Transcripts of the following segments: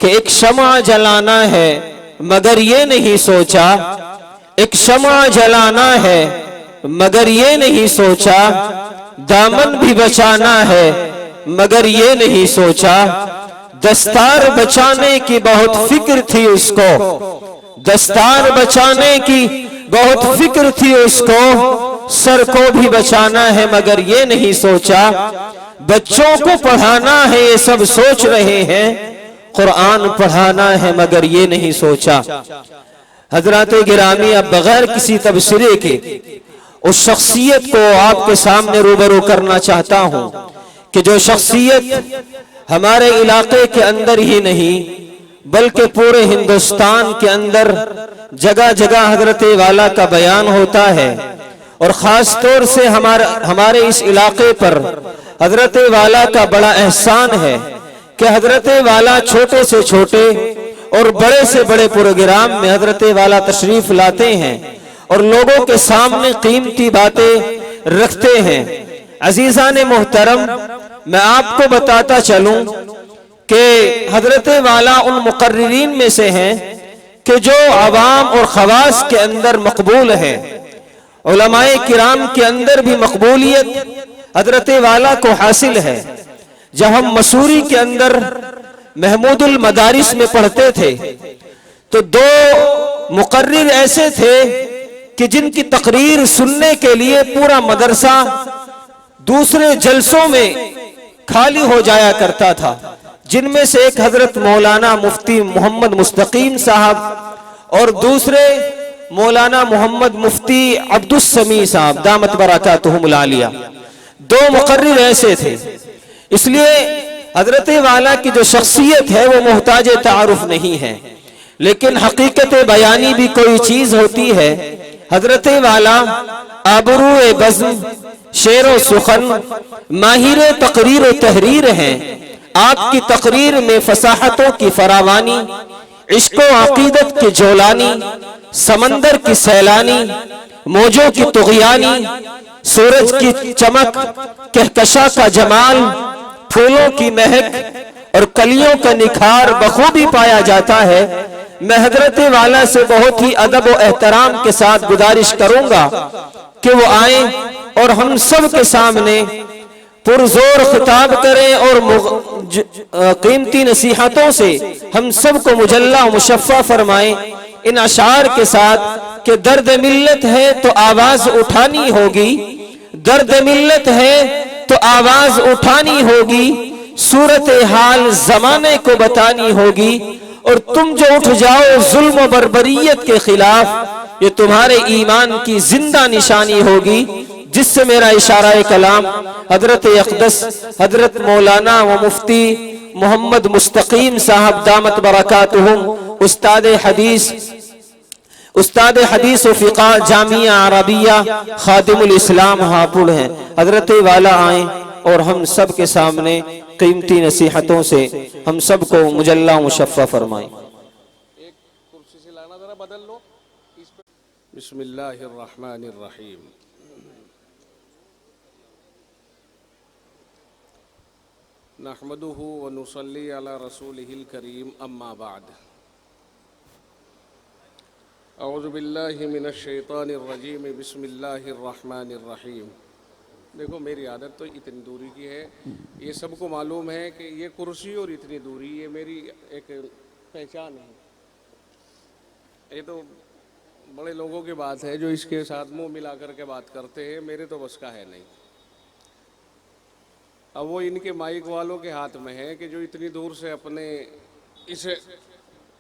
کہ ایک شمع جلانا ہے مگر یہ نہیں سوچا، ایک شمع جلانا ہے مگر یہ نہیں سوچا، دامن بھی بچانا ہے مگر یہ نہیں سوچا، دستار بچانے کی بہت فکر تھی اس کو، دستار بچانے کی بہت فکر تھی اس کو، سر کو بھی بچانا ہے مگر یہ نہیں سوچا، بچوں کو پڑھانا ہے یہ سب سوچ رہے ہیں، قرآن پڑھانا ہے مگر یہ نہیں سوچا۔ حضرات گرامی، اب بغیر کسی تبصرے کے اس شخصیت کو آپ کے سامنے روبرو کرنا چاہتا ہوں کہ جو شخصیت ہمارے علاقے کے اندر ہی نہیں بلکہ پورے ہندوستان کے اندر جگہ جگہ حضرت والا کا بیان ہوتا ہے، اور خاص طور سے ہمارے اس علاقے پر حضرت والا کا بڑا احسان ہے کہ حضرت والا چھوٹے سے چھوٹے اور بڑے سے بڑے پروگرام میں حضرت والا تشریف لاتے ہیں اور لوگوں کے سامنے قیمتی باتیں رکھتے ہیں۔ عزیزان محترم، میں آپ کو بتاتا چلوں کہ حضرت والا ان مقررین میں سے ہیں کہ جو عوام اور خواص کے اندر مقبول ہیں، علماء کرام کے اندر بھی مقبولیت حضرت والا کو حاصل ہے۔ جب ہم مسوری کے اندر محمود المدارس میں پڑھتے تھے تو دو مقرر ایسے تھے کہ جن کی تقریر سننے کے لیے پورا مدرسہ دوسرے جلسوں میں خالی ہو جایا کرتا تھا، جن میں سے ایک حضرت مولانا مفتی محمد مستقیم صاحب اور دوسرے مولانا محمد مفتی عبدالسمیع صاحب دامت برکاتہم العالیہ۔ دو مقرر ایسے تھے، اس لیے حضرت والا کی جو شخصیت ہے وہ محتاج تعارف نہیں ہے، لیکن حقیقت بیانی بھی کوئی چیز ہوتی ہے۔ حضرت والا آبرو بزم، شعر و سخن، ماہر تقریر و تحریر ہیں۔ آپ کی تقریر میں فصاحتوں کی فراوانی، عشق و عقیدت کی جولانی، سمندر کی سیلانی، موجوں کی طغیانی، سورج کی چمک، کہکشاں کا جمال، پھولوں کی مہک اور کلیوں کا نکھار بخوبی پایا جاتا ہے۔ میں حضرت والا سے بہت ہی ادب و احترام کے ساتھ گزارش کروں گا کہ وہ آئیں اور ہم سب کے سامنے پرزور خطاب کریں اور قیمتی نصیحتوں سے ہم سب کو مجلہ و مشفع فرمائیں ان اشعار کے ساتھ کہ درد ملت ہے تو آواز اٹھانی ہوگی، درد ملت ہے تو آواز اٹھانی ہوگی، صورتحال زمانے کو بتانی ہوگی، اور تم جو اٹھ جاؤ ظلم و بربریت کے خلاف یہ تمہارے ایمان کی زندہ نشانی ہوگی۔ جس سے میرا اشارہ کلام حضرت اقدس حضرت مولانا و مفتی محمد مستقیم صاحب دامت برکاتہم، استاد حدیث و فقہ جامعہ عربیہ خادم الاسلام ہاپوڑ ہیں۔ حضرت والا آئیں اور ہم سب کے سامنے قیمتی نصیحتوں سے ہم سب کو مجلہ مشفع فرمائیں۔ ایک کرسی سے لانا ذرا بدل لو۔ بسم اللہ الرحمن الرحیم۔ نحمدہ ونصلی علی رسولہ الکریم، اما بعد۔ اعوذ باللہ من الشیطان الرجیم، بسم اللہ الرحمن الرحیم۔ دیکھو میری عادت تو اتنی دوری کی ہے، یہ سب کو معلوم ہے کہ یہ کرسی اور اتنی دوری یہ میری ایک پہچان ہے۔ یہ تو بڑے لوگوں کی بات ہے جو اس کے ساتھ منہ ملا کر کے بات کرتے ہیں، میرے تو بس کا ہے نہیں۔ اب وہ ان کے مائک والوں کے ہاتھ میں ہے کہ جو اتنی دور سے اپنے اسے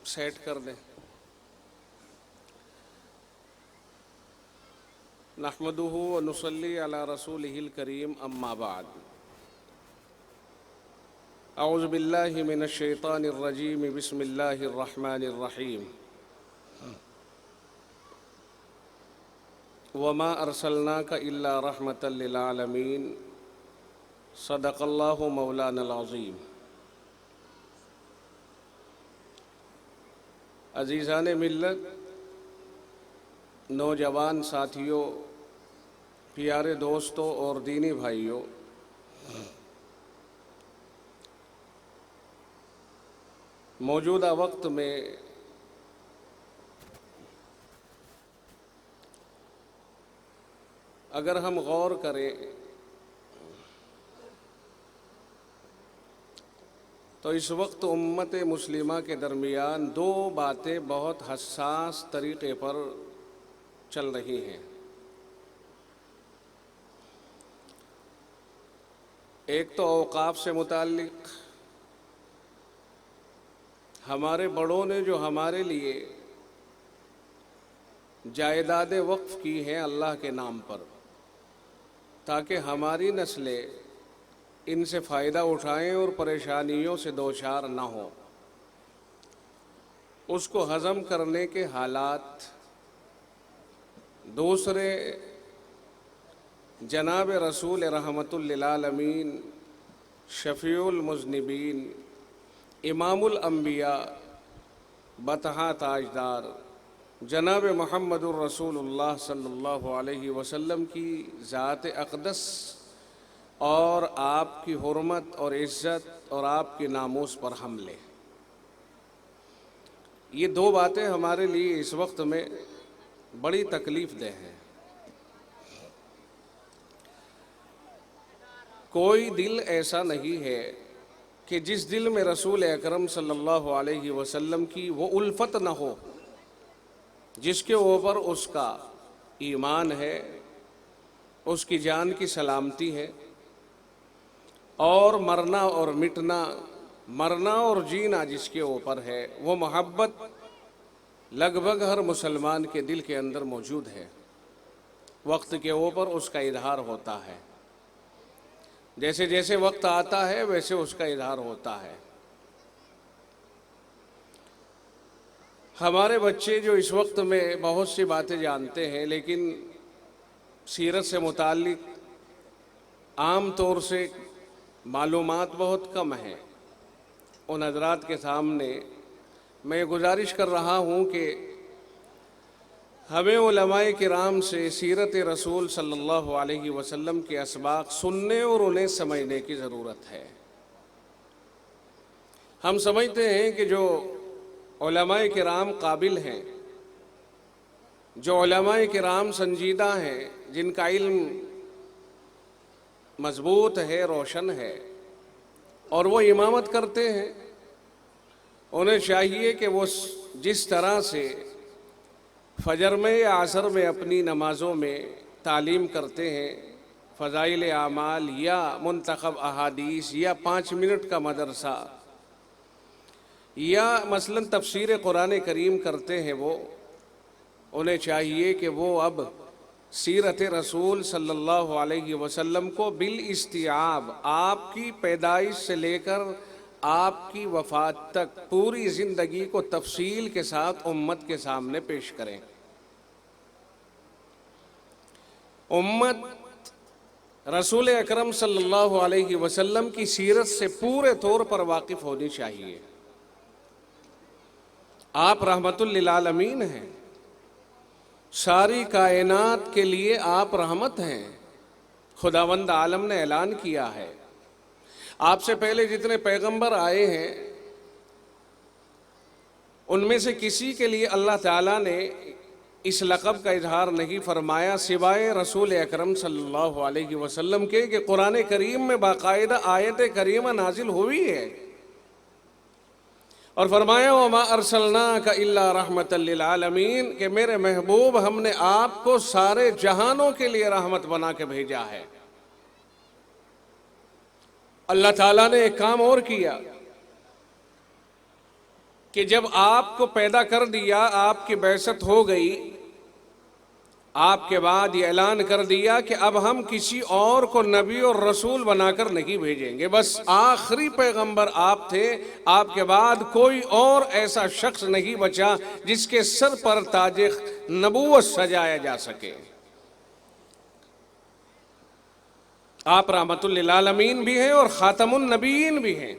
سیٹ کر دیں۔ نحمدہ ونصلی علی رسولہ الکریم، اما بعد۔ اعوذ باللہ من الشیطان الرجیم، بسم اللہ الرحمن الرحیم۔ وما ارسلناک الا رحمۃ للعالمین، صدق اللہ مولانا العظیم۔ عزیزان ملت، نوجوان ساتھیوں، پیارے دوستوں اور دینی بھائیوں، موجودہ وقت میں اگر ہم غور کریں تو اس وقت امت مسلمہ کے درمیان دو باتیں بہت حساس طریقے پر چل رہی ہیں۔ ایک تو اوقاف سے متعلق ہمارے بڑوں نے جو ہمارے لیے جائیدادیں وقف کی ہیں اللہ کے نام پر، تاکہ ہماری نسلیں ان سے فائدہ اٹھائیں اور پریشانیوں سے دوچار نہ ہوں، اس کو ہضم کرنے کے حالات۔ دوسرے، جناب رسول رحمت للعالمین، شفیع المذنبین، امام الانبیاء، بطحہ تاجدار جناب محمد الرسول اللہ صلی اللہ علیہ وسلم کی ذات اقدس اور آپ کی حرمت اور عزت اور آپ کی ناموس پر حملے، یہ دو باتیں ہمارے لیے اس وقت میں بڑی تکلیف دہ ہیں۔ کوئی دل ایسا نہیں ہے کہ جس دل میں رسول اکرم صلی اللہ علیہ وسلم کی وہ الفت نہ ہو جس کے اوپر اس کا ایمان ہے، اس کی جان کی سلامتی ہے، اور مرنا اور مٹنا، مرنا اور جینا جس کے اوپر ہے، وہ محبت لگ بھگ ہر مسلمان کے دل کے اندر موجود ہے۔ وقت کے اوپر اس کا اظہار ہوتا ہے، جیسے جیسے وقت آتا ہے ویسے اس کا اظہار ہوتا ہے۔ ہمارے بچے جو اس وقت میں بہت سی باتیں جانتے ہیں، لیکن سیرت سے متعلق عام طور سے معلومات بہت کم ہیں، ان حضرات کے سامنے میں گزارش کر رہا ہوں کہ ہمیں علماء کرام سے سیرت رسول صلی اللہ علیہ وسلم کے اسباق سننے اور انہیں سمجھنے کی ضرورت ہے۔ ہم سمجھتے ہیں کہ جو علماء کرام قابل ہیں، جو علماء کرام سنجیدہ ہیں، جن کا علم مضبوط ہے، روشن ہے، اور وہ امامت کرتے ہیں، انہیں چاہیے کہ وہ جس طرح سے فجر میں یا عصر میں اپنی نمازوں میں تعلیم کرتے ہیں، فضائل اعمال یا منتخب احادیث یا 5 منٹ کا مدرسہ یا مثلا تفسیر قرآن کریم کرتے ہیں، وہ انہیں چاہیے کہ وہ اب سیرت رسول صلی اللہ علیہ وسلم کو بالاستیعاب، آپ کی پیدائش سے لے کر آپ کی وفات تک پوری زندگی کو تفصیل کے ساتھ امت کے سامنے پیش کریں۔ امت رسول اکرم صلی اللہ علیہ وسلم کی سیرت سے پورے طور پر واقف ہونی چاہیے۔ آپ رحمت للعالمین ہیں، ساری کائنات کے لیے آپ رحمت ہیں۔ خداوند عالم نے اعلان کیا ہے، آپ سے پہلے جتنے پیغمبر آئے ہیں ان میں سے کسی کے لیے اللہ تعالیٰ نے اس لقب کا اظہار نہیں فرمایا سوائے رسول اکرم صلی اللہ علیہ وسلم کے، کہ قرآن کریم میں باقاعدہ آیت کریمہ نازل ہوئی ہے اور فرمایا وَمَا أَرْسَلْنَاكَ إِلَّا رَحْمَةً لِلْعَالَمِينَ، کہ میرے محبوب ہم نے آپ کو سارے جہانوں کے لیے رحمت بنا کے بھیجا ہے۔ اللہ تعالیٰ نے ایک کام اور کیا کہ جب آپ کو پیدا کر دیا، آپ کی بعثت ہو گئی، آپ کے بعد یہ اعلان کر دیا کہ اب ہم کسی اور کو نبی اور رسول بنا کر نہیں بھیجیں گے، بس آخری پیغمبر آپ تھے، آپ کے بعد کوئی اور ایسا شخص نہیں بچا جس کے سر پر تاج نبوت سجایا جا سکے۔ آپ رحمت للعالمین بھی ہیں اور خاتم النبیین بھی ہیں۔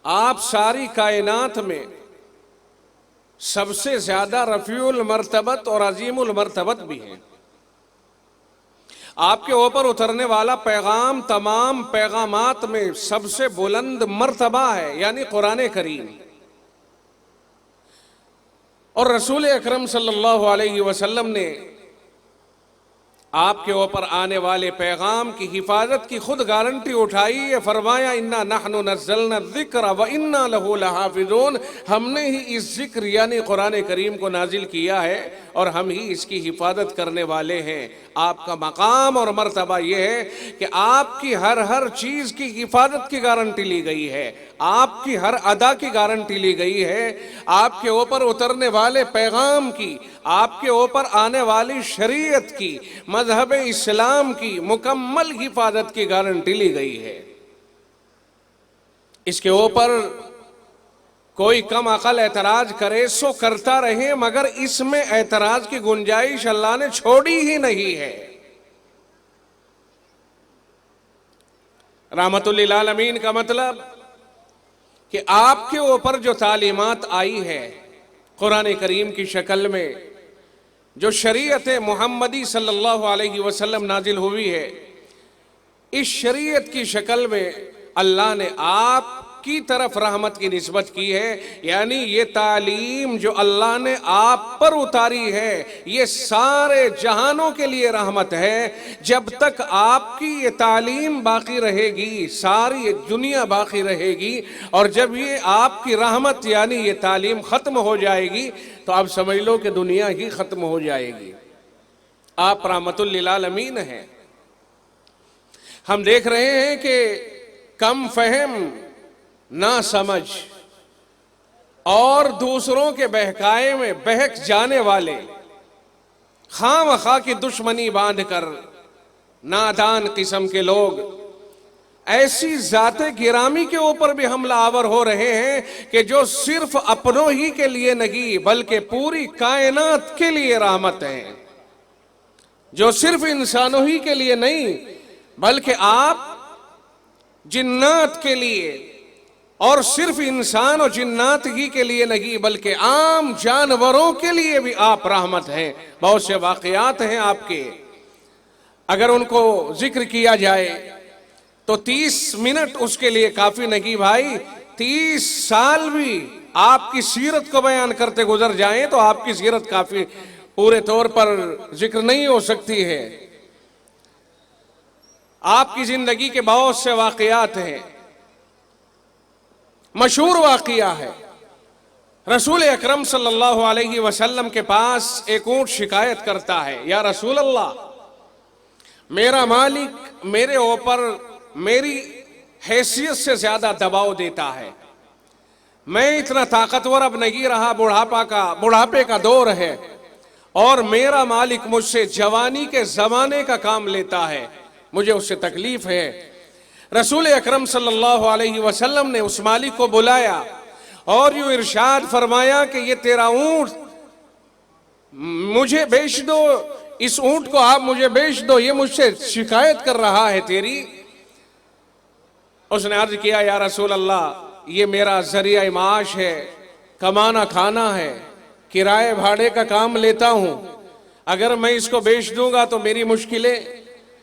آپ ساری کائنات میں سب سے زیادہ رفیع المرتبت اور عظیم المرتبت بھی ہیں۔ آپ کے اوپر اترنے والا پیغام تمام پیغامات میں سب سے بلند مرتبہ ہے، یعنی قرآن کریم۔ اور رسول اکرم صلی اللہ علیہ وسلم نے آپ کے اوپر آنے والے پیغام کی حفاظت کی خود گارنٹی اٹھائی ہے، فرمایا انا نحن نزلنا الذکر وانا لہ لحافظون، ہم نے ہی اس ذکر یعنی قرآن کریم کو نازل کیا ہے اور ہم ہی اس کی حفاظت کرنے والے ہیں۔ آپ کا مقام اور مرتبہ یہ ہے کہ آپ کی ہر چیز کی حفاظت کی گارنٹی لی گئی ہے، آپ کی ہر ادا کی گارنٹی لی گئی ہے، آپ کے اوپر اترنے والے پیغام کی، آپ کے اوپر آنے والی شریعت کی، مذہب اسلام کی مکمل حفاظت کی گارنٹی لی گئی ہے۔ اس کے اوپر کوئی کم عقل اعتراض کرے سو کرتا رہے، مگر اس میں اعتراض کی گنجائش اللہ نے چھوڑی ہی نہیں ہے۔ رحمت للعالمین کا مطلب کہ آپ کے اوپر جو تعلیمات آئی ہے قرآن کریم کی شکل میں، جو شریعت محمدی صلی اللہ علیہ وسلم نازل ہوئی ہے، اس شریعت کی شکل میں اللہ نے آپ کی طرف رحمت کی نسبت کی ہے، یعنی یہ تعلیم جو اللہ نے آپ پر اتاری ہے یہ سارے جہانوں کے لیے رحمت ہے۔ جب تک آپ کی یہ تعلیم باقی رہے گی ساری دنیا باقی رہے گی، اور جب یہ آپ کی رحمت یعنی یہ تعلیم ختم ہو جائے گی تو آپ سمجھ لو کہ دنیا ہی ختم ہو جائے گی۔ آپ رحمت للعالمین ہیں۔ ہم دیکھ رہے ہیں کہ کم فہم، نا سمجھ اور دوسروں کے بہکائے میں بہک جانے والے، خواہ مخواہ کی دشمنی باندھ کر نادان قسم کے لوگ ایسی ذات گرامی کے اوپر بھی حملہ آور ہو رہے ہیں کہ جو صرف اپنوں ہی کے لیے نہیں بلکہ پوری کائنات کے لیے رحمت ہیں، جو صرف انسانوں ہی کے لیے نہیں بلکہ آپ جنات کے لیے، اور صرف انسان اور جنات ہی کے لیے نہیں بلکہ عام جانوروں کے لیے بھی آپ رحمت ہیں۔ بہت سے واقعات ہیں آپ کے، اگر ان کو ذکر کیا جائے تو 30 منٹ اس کے لیے کافی نہیں بھائی، 30 سال بھی آپ کی سیرت کو بیان کرتے گزر جائیں تو آپ کی سیرت کافی پورے طور پر ذکر نہیں ہو سکتی ہے۔ آپ کی زندگی کے بہت سے واقعات ہیں۔ مشہور واقعہ ہے، رسول اکرم صلی اللہ علیہ وسلم کے پاس ایک اونٹ شکایت کرتا ہے، یا رسول اللہ، میرا مالک میرے اوپر میری حیثیت سے زیادہ دباؤ دیتا ہے، میں اتنا طاقتور اب نہیں رہا، بڑھاپے کا دور ہے، اور میرا مالک مجھ سے جوانی کے زمانے کا کام لیتا ہے، مجھے اس سے تکلیف ہے۔ رسول اکرم صلی اللہ علیہ وسلم نے اس مالک کو بلایا اور یوں ارشاد فرمایا کہ یہ تیرا اونٹ مجھے بیچ دو، اس اونٹ کو آپ مجھے بیچ دو، یہ مجھ سے شکایت کر رہا ہے تیری۔ اس نے عرض کیا، یا رسول اللہ، یہ میرا ذریعہ معاش ہے، کمانا کھانا ہے، کرائے بھاڑے کا کام لیتا ہوں، اگر میں اس کو بیچ دوں گا تو میری مشکلیں۔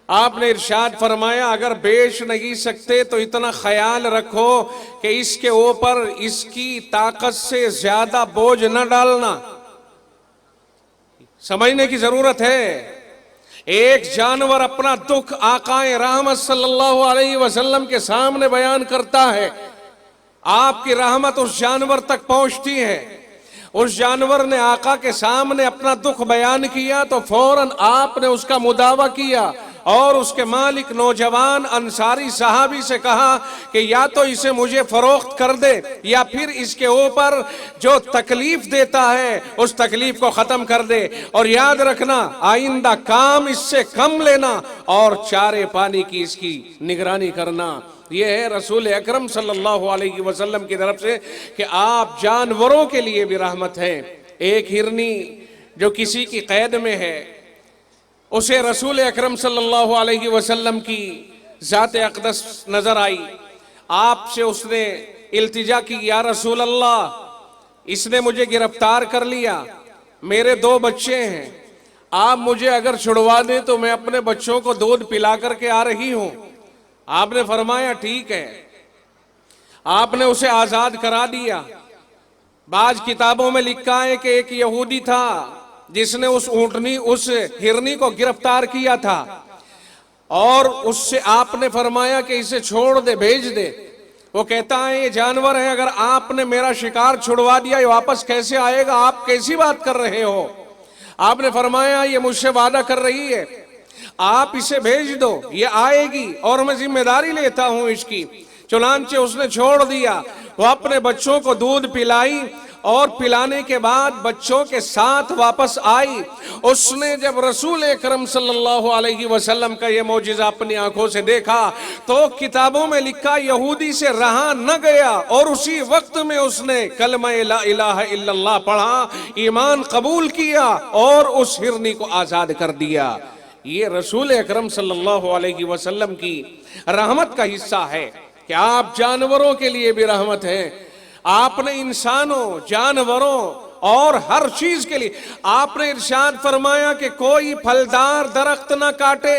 آپ نے ارشاد فرمایا، اگر بیچ نہیں سکتے تو اتنا خیال رکھو کہ اس کے اوپر اس کی طاقت سے زیادہ بوجھ نہ ڈالنا۔ سمجھنے کی ضرورت ہے، ایک جانور اپنا دکھ آقا رحمت صلی اللہ علیہ وسلم کے سامنے بیان کرتا ہے، آپ کی رحمت اس جانور تک پہنچتی ہے۔ اس جانور نے آقا کے سامنے اپنا دکھ بیان کیا تو فوراً آپ نے اس کا مداوع کیا اور اس کے مالک نوجوان انصاری صحابی سے کہا کہ یا تو اسے مجھے فروخت کر دے یا پھر اس کے اوپر جو تکلیف دیتا ہے اس تکلیف کو ختم کر دے، اور یاد رکھنا آئندہ کام اس سے کم لینا اور چارے پانی کی اس کی نگرانی کرنا۔ یہ ہے رسول اکرم صلی اللہ علیہ وسلم کی طرف سے کہ آپ جانوروں کے لیے بھی رحمت ہیں۔ ایک ہرنی جو کسی کی قید میں ہے، اسے رسول اکرم صلی اللہ علیہ وسلم کی ذات اقدس نظر آئی، آپ سے اس نے التجا کی، یا رسول اللہ، اس نے مجھے گرفتار کر لیا، میرے 2 بچے ہیں، آپ مجھے اگر چھڑوا دیں تو میں اپنے بچوں کو دودھ پلا کر کے آ رہی ہوں۔ آپ نے فرمایا ٹھیک ہے، آپ نے اسے آزاد کرا دیا۔ بعض کتابوں میں لکھا ہے کہ ایک یہودی تھا جس نے اس ہرنی کو گرفتار کیا تھا، اور اس سے آپ نے فرمایا کہ اسے چھوڑ دے، بھیج دے۔ وہ کہتا ہے یہ جانور ہے، اگر آپ نے میرا شکار چھڑوا دیا یہ واپس کیسے آئے گا؟ آپ کیسی بات کر رہے ہو؟ آپ نے فرمایا یہ مجھ سے وعدہ کر رہی ہے، آپ اسے بھیج دو، یہ آئے گی اور میں ذمہ داری لیتا ہوں اس کی۔ چنانچہ اس نے چھوڑ دیا، وہ اپنے بچوں کو دودھ پلائی، اور پلانے کے بعد بچوں کے ساتھ واپس آئی۔ اس نے جب رسول اکرم صلی اللہ علیہ وسلم کا یہ معجزہ اپنی آنکھوں سے دیکھا تو کتابوں میں لکھا یہودی سے رہا نہ گیا، اور اسی وقت میں اس نے کلمہ لا الہ الا اللہ پڑھا، ایمان قبول کیا اور اس ہرنی کو آزاد کر دیا۔ یہ رسول اکرم صلی اللہ علیہ وسلم کی رحمت کا حصہ ہے کہ آپ جانوروں کے لیے بھی رحمت ہیں۔ آپ نے انسانوں، جانوروں اور ہر چیز کے لیے آپ نے ارشاد فرمایا کہ کوئی پھلدار درخت نہ کاٹے۔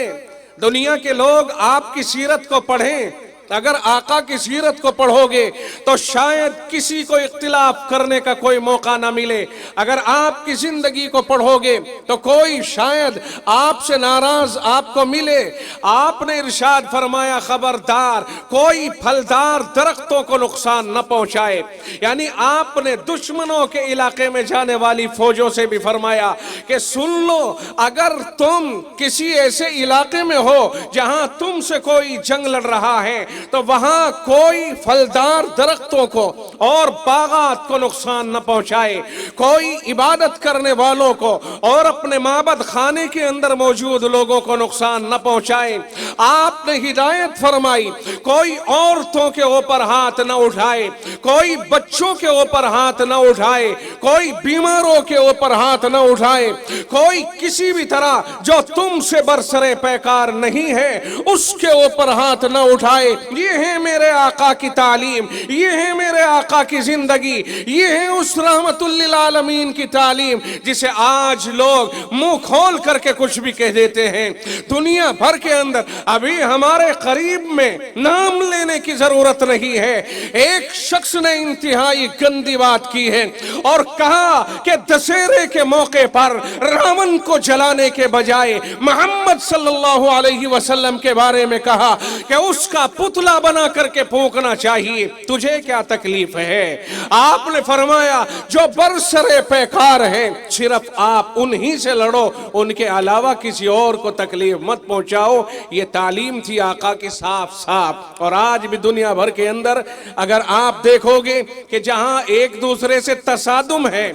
دنیا کے لوگ آپ کی سیرت کو پڑھیں، اگر آقا کی سیرت کو پڑھو گے تو شاید کسی کو اختلاف کرنے کا کوئی موقع نہ ملے۔ اگر آپ کی زندگی کو پڑھو گے تو کوئی شاید آپ سے ناراض آپ کو ملے۔ آپ نے ارشاد فرمایا خبردار کوئی پھلدار درختوں کو نقصان نہ پہنچائے، یعنی آپ نے دشمنوں کے علاقے میں جانے والی فوجوں سے بھی فرمایا کہ سن لو، اگر تم کسی ایسے علاقے میں ہو جہاں تم سے کوئی جنگ لڑ رہا ہے تو وہاں کوئی پھلدار درختوں کو اور باغات کو نقصان نہ پہنچائے، کوئی عبادت کرنے والوں کو اور اپنے معبد خانے کے اندر موجود لوگوں کو نقصان نہ پہنچائے۔ آپ نے ہدایت فرمائی کوئی عورتوں کے اوپر ہاتھ نہ اٹھائے، کوئی بچوں کے اوپر ہاتھ نہ اٹھائے، کوئی بیماروں کے اوپر ہاتھ نہ اٹھائے، کوئی کسی بھی طرح جو تم سے برسرے پیکار نہیں ہے اس کے اوپر ہاتھ نہ اٹھائے۔ یہ ہے میرے آقا کی تعلیم، یہ ہے میرے آقا کی زندگی، یہ ہے اس رحمت للعالمین کی تعلیم جسے آج لوگ منہ کھول کر کے کچھ بھی کہہ دیتے ہیں۔ دنیا بھر کے اندر ابھی ہمارے قریب میں نام لینے کی ضرورت نہیں ہے، ایک شخص نے انتہائی گندی بات کی ہے اور کہا کہ دسہرے کے موقع پر راون کو جلانے کے بجائے محمد صلی اللہ علیہ وسلم کے بارے میں کہا کہ اس کا پتلا بنا کر کے پھونکنا چاہیے، تجھے کیا تکلیف ہے؟ آپ نے فرمایا جو برسرے پیکار ہیں صرف آپ انہی سے لڑو، ان کے علاوہ کسی اور کو تکلیف مت پہنچاؤ۔ یہ تعلیم تھی آقا کی صاف صاف۔ اور آج بھی دنیا بھر کے اندر اگر آپ دیکھو گے کہ جہاں ایک دوسرے سے تصادم ہے،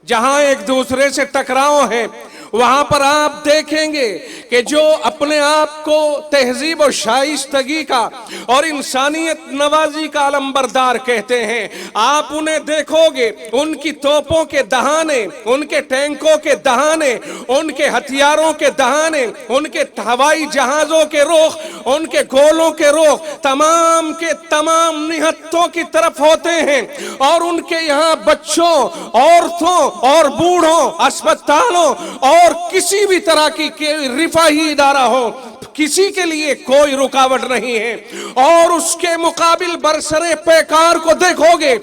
جہاں ایک دوسرے سے ٹکراؤ ہے، وہاں پر آپ دیکھیں گے کہ جو اپنے آپ کو تہذیب و شائستگی کا اور انسانیت نوازی کا علمبردار کہتے ہیں، آپ انہیں دیکھو گے ان کی توپوں کے دہانے، ان کے ٹینکوں کے دہانے، ان کے ہتھیاروں کے دہانے، ان کے ہوائی جہازوں کے رخ، ان کے گولوں کے رخ تمام کے تمام نہتوں کی طرف ہوتے ہیں، اور ان کے یہاں بچوں، عورتوں اور بوڑھوں، اسپتالوں اور کسی بھی طرح کی رفاہی ادارہ ہو، کسی کے لیے کوئی رکاوٹ نہیں ہے۔ اور اس کے مقابل برسرے پیکار کو دیکھو گے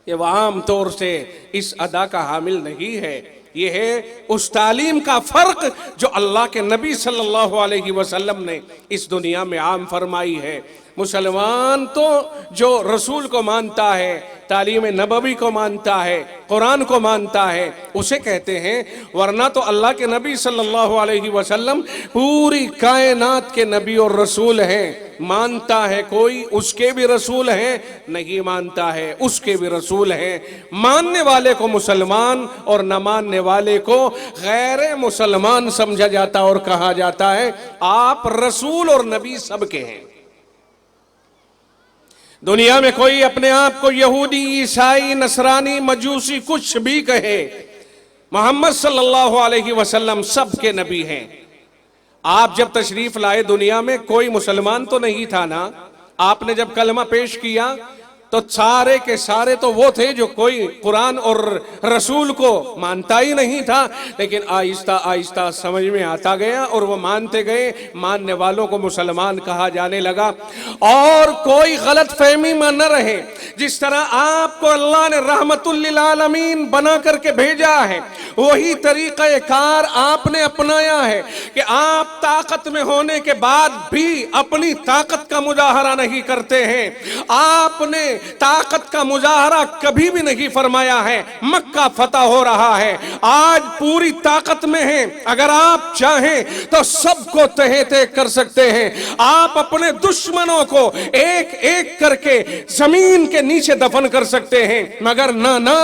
کہ وہ عام طور سے اس ادا کا حامل نہیں ہے۔ یہ ہے اس تعلیم کا فرق جو اللہ کے نبی صلی اللہ علیہ وسلم نے اس دنیا میں عام فرمائی ہے۔ مسلمان تو جو رسول کو مانتا ہے، تعلیم نبوی کو مانتا ہے، قرآن کو مانتا ہے، اسے کہتے ہیں، ورنہ تو اللہ کے نبی صلی اللہ علیہ وسلم پوری کائنات کے نبی اور رسول ہیں۔ مانتا ہے کوئی اس کے بھی رسول ہیں، نہیں مانتا ہے اس کے بھی رسول ہیں۔ ماننے والے کو مسلمان اور نہ ماننے والے کو غیر مسلمان سمجھا جاتا اور کہا جاتا ہے۔ آپ رسول اور نبی سب کے ہیں۔ دنیا میں کوئی اپنے آپ کو یہودی، عیسائی، نصرانی، مجوسی کچھ بھی کہے، محمد صلی اللہ علیہ وسلم سب کے نبی ہیں۔ آپ جب تشریف لائے دنیا میں کوئی مسلمان تو نہیں تھا نا، آپ نے جب کلمہ پیش کیا تو سارے کے سارے تو وہ تھے جو کوئی قرآن اور رسول کو مانتا ہی نہیں تھا، لیکن آہستہ آہستہ سمجھ میں آتا گیا اور وہ مانتے گئے، ماننے والوں کو مسلمان کہا جانے لگا، اور کوئی غلط فہمی میں نہ رہے۔ جس طرح آپ کو اللہ نے رحمت للعالمین بنا کر کے بھیجا ہے، وہی طریقہ کار آپ نے اپنایا ہے کہ آپ طاقت میں ہونے کے بعد بھی اپنی طاقت کا مظاہرہ نہیں کرتے ہیں۔ آپ نے طاقت کا مظاہرہ کبھی بھی نہیں فرمایا ہے۔ مکہ فتح ہو رہا ہے، آج پوری طاقت میں ہیں، اگر آپ چاہیں تو سب کو تہہ تہہ کر سکتے ہیں۔ آپ اپنے دشمنوں کو ایک ایک کر کے زمین کے نیچے دفن کر سکتے ہیں، مگر نہ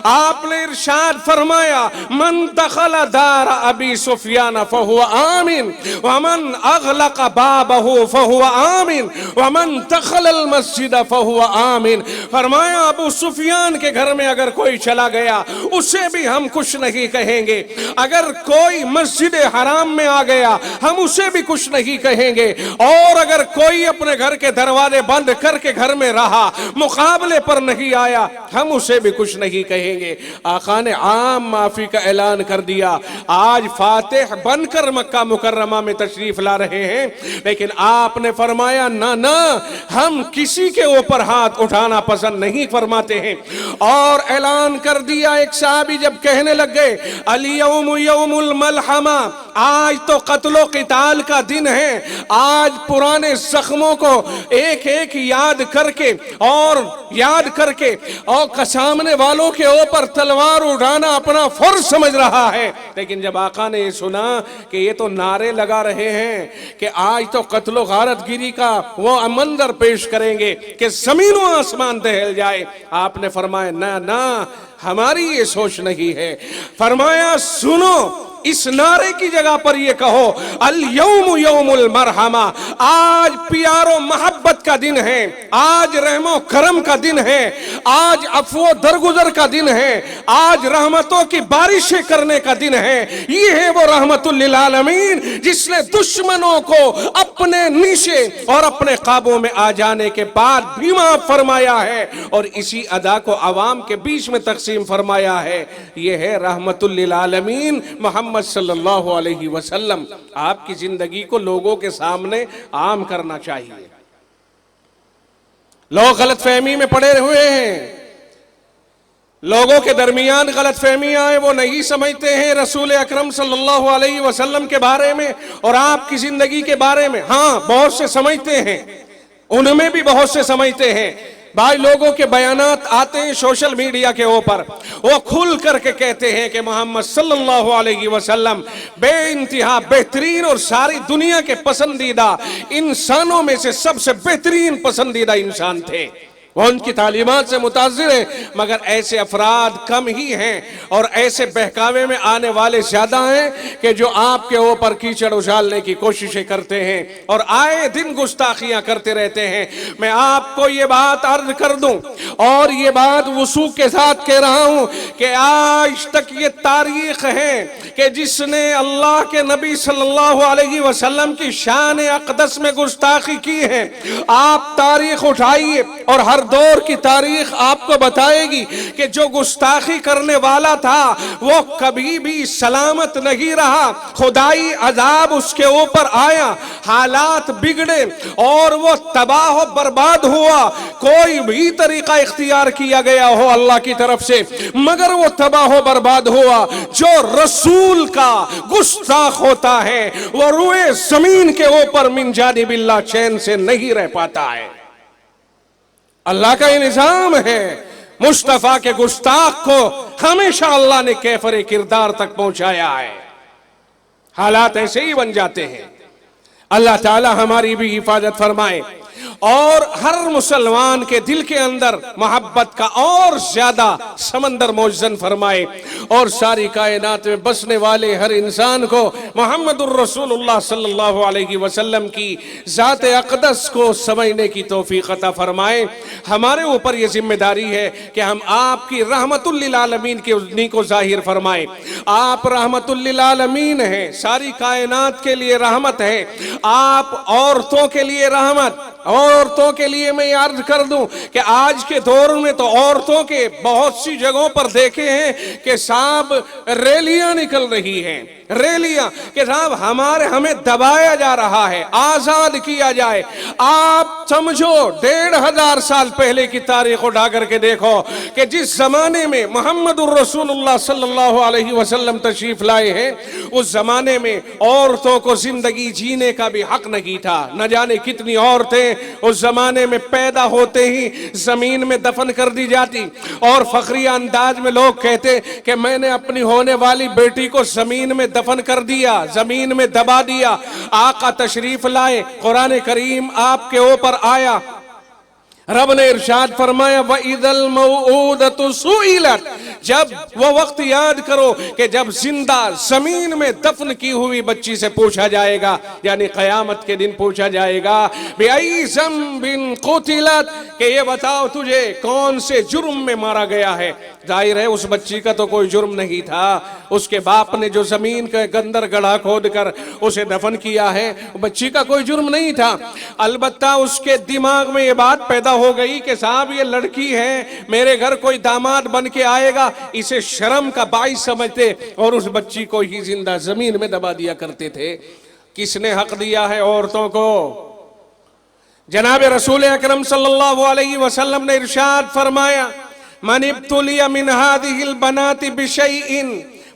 آپ نے ارشاد فرمایا من دخل دار ابی سفیان فہو آمن ومن اغلق بابہ فہو آمن ومن دخل المسجد فہو آمن۔ فرمایا ابو سفیان کے گھر میں اگر کوئی چلا گیا اسے بھی ہم کچھ نہیں کہیں گے، اگر کوئی مسجد حرام میں آ گیا ہم اسے بھی کچھ نہیں کہیں گے، اور اگر کوئی اپنے گھر کے دروازے بند کر کے گھر میں رہا، مقابلے پر نہیں آیا، ہم اسے بھی کچھ نہیں کہیں گے۔ آقا نے عام معافی کا اعلان کر دیا۔ آج فاتح بن کر مکہ مکرمہ میں تشریف لا رہے ہیں، لیکن آپ نے فرمایا نہ ہم کسی کے اوپر ہاتھ اٹھانا پسند نہیں فرماتے ہیں، اور اعلان کر دیا۔ ایک صحابی جب کہنے لگ گئے الیوم یوم الملحمہ، آج تو قتل و قتال کا دن ہے، آج پرانے زخموں کو ایک ایک یاد کر کے اور سامنے والوں کے اوپر تلوار اٹھانا اپنا فرض سمجھ رہا ہے۔ لیکن جب آقا نے یہ سنا کہ یہ تو نعرے لگا رہے ہیں کہ آج تو قتل و غارت گیری کا وہ منظر پیش کریں گے کہ زمین و آسمان دہل جائے، آپ نے فرمایا نہ ہماری یہ سوچ نہیں ہے۔ فرمایا سنو، اس نعرے کی جگہ پر یہ کہو الیوم یوم المرحمہ، آج پیار و محبت کا دن ہے، آج رحم و کرم کا دن ہے، آج عفو و درگزر کا دن ہے، آج رحمتوں کی بارشیں کرنے کا دن ہے۔ یہ ہے وہ رحمت للعالمین جس نے دشمنوں کو اپنے نیچے اور اپنے قابو میں آ جانے کے بعد بھی معاف فرمایا ہے، اور اسی ادا کو عوام کے بیچ میں تقسیم فرمایا ہے۔ یہ ہے رحمت للعالمین محمد صلی اللہ علیہ وسلم۔ آپ کی زندگی کو لوگوں کے سامنے عام کرنا چاہیے۔ لوگ غلط فہمی میں پڑے ہوئے ہیں، لوگوں کے درمیان غلط فہمیاں ہیں، وہ نہیں سمجھتے ہیں رسول اکرم صلی اللہ علیہ وسلم کے بارے میں اور آپ کی زندگی کے بارے میں۔ ہاں بہت سے سمجھتے ہیں، ان میں بھی بہت سے سمجھتے ہیں۔ بھائی لوگوں کے بیانات آتے ہیں سوشل میڈیا کے اوپر، وہ کھل کر کے کہتے ہیں کہ محمد صلی اللہ علیہ وسلم بے انتہا بہترین اور ساری دنیا کے پسندیدہ انسانوں میں سے سب سے بہترین پسندیدہ انسان تھے، وہ ان کی تعلیمات سے متاثر ہیں، مگر ایسے افراد کم ہی ہیں، اور ایسے بہکاوے میں آنے والے زیادہ ہیں کہ جو آپ کے اوپر کیچڑ اچھالنے کی کوششیں کرتے ہیں اور آئے دن گستاخیاں کرتے رہتے ہیں۔ میں آپ کو یہ بات عرض کر دوں اور یہ بات وثوق کے ساتھ کہہ رہا ہوں کہ آج تک یہ تاریخ ہے کہ جس نے اللہ کے نبی صلی اللہ علیہ وسلم کی شان اقدس میں گستاخی کی ہے، آپ تاریخ اٹھائیے اور ہر دور کی تاریخ آپ کو بتائے گی کہ جو گستاخی کرنے والا تھا وہ کبھی بھی سلامت نہیں رہا، خدائی عذاب اس کے اوپر آیا، حالات بگڑے اور وہ تباہ و برباد ہوا۔ کوئی بھی طریقہ اختیار کیا گیا ہو اللہ کی طرف سے، مگر وہ تباہ و برباد ہوا۔ جو رسول کا گستاخ ہوتا ہے وہ روئے زمین کے اوپر من جانب اللہ چین سے نہیں رہ پاتا ہے۔ اللہ کا یہ نظام ہے، مصطفیٰ کے گستاخ کو ہمیشہ اللہ نے کیفر کردار تک پہنچایا ہے۔ حالات ایسے ہی بن جاتے ہیں۔ اللہ تعالی ہماری بھی حفاظت فرمائے اور ہر مسلمان کے دل کے اندر محبت کا اور زیادہ سمندر موجزن فرمائے، اور ساری کائنات میں بسنے والے ہر انسان کو محمد الرسول اللہ صلی اللہ علیہ وسلم کی ذات اقدس کو سمجھنے کی توفیق عطا فرمائے۔ ہمارے اوپر یہ ذمہ داری ہے کہ ہم آپ کی رحمت للعالمین کی اذنی کو ظاہر فرمائیں۔ آپ رحمت للعالمین ہیں، ساری کائنات کے لیے رحمت ہے، آپ عورتوں کے لیے رحمت، عورتوں کے لیے میں عرض کر دوں کہ آج کے دور میں تو عورتوں کے بہت سی جگہوں پر دیکھے ہیں کہ صاحب ریلیاں نکل رہی ہیں، ریلیاں کہ صاحب ہمیں دبایا جا رہا ہے، آزاد کیا جائے۔ آپ سمجھو 1500 سال پہلے کی تاریخ اٹھا کر کے دیکھو کہ جس زمانے میں محمد الرسول اللہ صلی اللہ علیہ وسلم تشریف لائے ہیں، اس زمانے میں عورتوں کو زندگی جینے کا بھی حق نہیں تھا۔ نہ جانے کتنی عورتیں اس زمانے میں پیدا ہوتے ہی زمین میں دفن کر دی جاتی، اور فخریہ انداز میں لوگ کہتے کہ میں نے اپنی ہونے والی بیٹی کو زمین میں دفن کر دیا، زمین میں دبا دیا۔ آقا تشریف لائے، قرآن کریم آپ کے اوپر آیا، رب نے ارشاد فرمایا وَإِذَا الْمَوْعُودَةُ سُئِلَتْ، جب وہ وقت یاد کرو کہ جب زندہ زمین میں دفن کی ہوئی بچی سے پوچھا جائے گا، یعنی قیامت کے دن پوچھا جائے گا بِأَيِّ ذَنبٍ قُتِلَتْ، کہ یہ بتاؤ تجھے کون سے جرم میں مارا گیا ہے۔ ظاہر ہے اس بچی کا تو کوئی جرم نہیں تھا، اس کے باپ نے جو زمین کے اندر گڑھا کھود کر اسے دفن کیا ہے، بچی کا کوئی جرم نہیں تھا۔ البتہ اس کے دماغ میں یہ بات پیدا ہو گئی کہ صاحب یہ لڑکی ہے، میرے گھر کوئی داماد بن کے آئے گا، اسے شرم کا باعث سمجھتے اور اس بچی کو ہی زندہ زمین میں دبا دیا کرتے تھے۔ کس نے حق دیا ہے عورتوں کو؟ جناب رسول اکرم صلی اللہ علیہ وسلم نے ارشاد فرمایا من ابتلی من هذه البنات بشيء